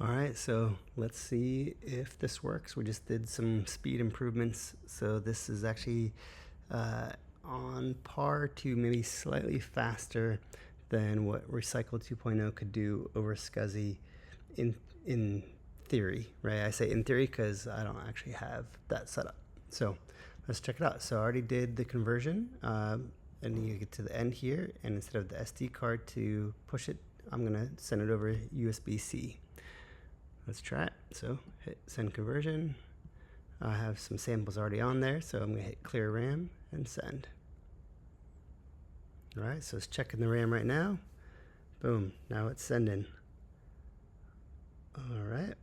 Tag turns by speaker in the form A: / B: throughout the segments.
A: All right, so let's see if this works. We just did some speed improvements. So this is actually on par to maybe slightly faster than what Recycle 2.0 could do over SCSI in theory, right? I say in theory because I don't actually have that set up. So let's check it out. So I already did the conversion, and you get to the end here, and instead of the SD card to push it, I'm gonna send it over USB-C. Let's try it. So hit send conversion. I have some samples already on there, so I'm gonna hit clear RAM and send. All right, so it's checking the RAM right now. Boom, now it's sending. All right,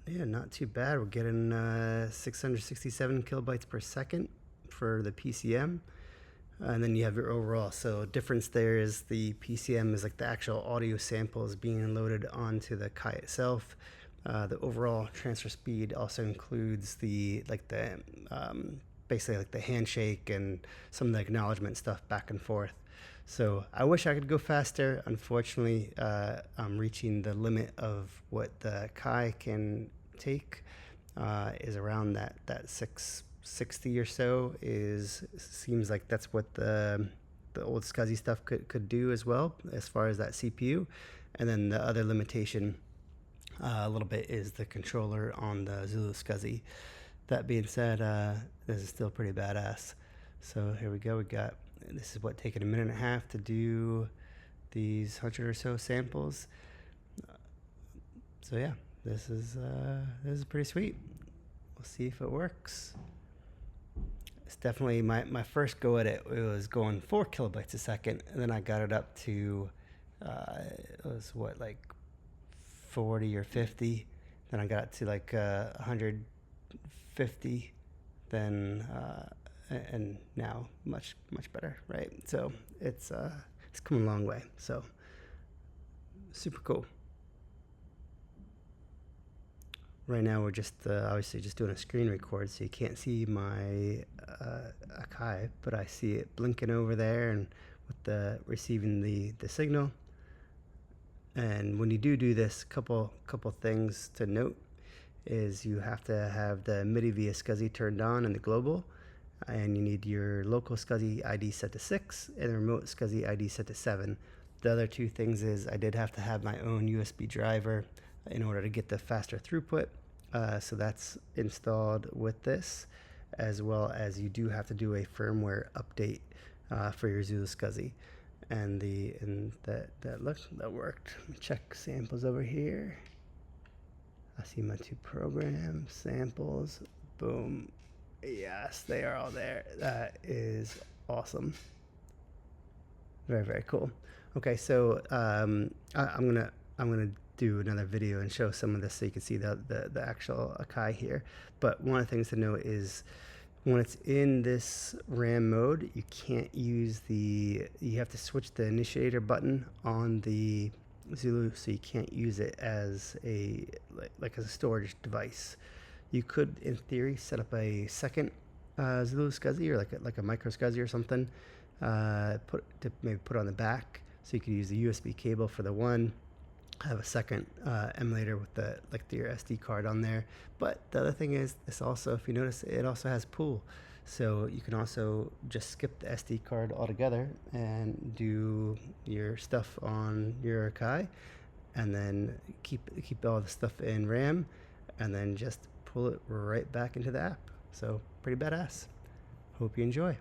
A: yeah, not too bad. We're getting 667 kilobytes per second for the PCM. And then you have your overall. So difference there is the PCM is like the actual audio samples being loaded onto the Akai itself. The overall transfer speed also includes the basically like the handshake and some of the acknowledgement stuff back and forth. So I wish I could go faster. Unfortunately, I'm reaching the limit of what the Akai can take. Is around that 660 or so. Seems like that's what the old SCSI stuff could do as well, as far as that CPU. And then the other limitation a little bit is the controller on the Zulu SCSI. That being said, this is still pretty badass. So here we go. We got, this is what, taking a minute and a half to do these 100 or so samples. So yeah, this is pretty sweet. We'll see if it works. It's definitely my first go at it. It was going 4 kilobytes a second, and then I got it up to it was what, like 40 or 50. Then I got to like 150. Then and now much better, right? So it's come a long way. So super cool. Right now we're just obviously just doing a screen record, so you can't see my Akai, but I see it blinking over there and with the receiving the signal. And when you do this, couple things to note is you have to have the MIDI via SCSI turned on in the global, and you need your local SCSI ID set to 6 and the remote SCSI ID set to 7. The other two things is I did have to have my own USB driver in order to get the faster throughput. So that's installed with this, as well as you do have to do a firmware update for your Zulu SCSI. And that worked. Check samples over here. I see my 2 programs, samples, boom. Yes, they are all there. That is awesome. Very cool. Okay, so I'm gonna do another video and show some of this so you can see the actual Akai here. But one of the things to note is when it's in this RAM mode, you can't use you have to switch the initiator button on the Zulu, so you can't use it as like as a storage device. You could, in theory, set up a second Zulu SCSI or like a micro SCSI or something, maybe put on the back, so you could use the USB cable for the one, have a second emulator with your SD card on there. But the other thing is, this also, if you notice, it also has pool, so you can also just skip the SD card altogether and do your stuff on your Akai, and then keep all the stuff in RAM, and then just pull it right back into the app. So pretty badass. Hope you enjoy.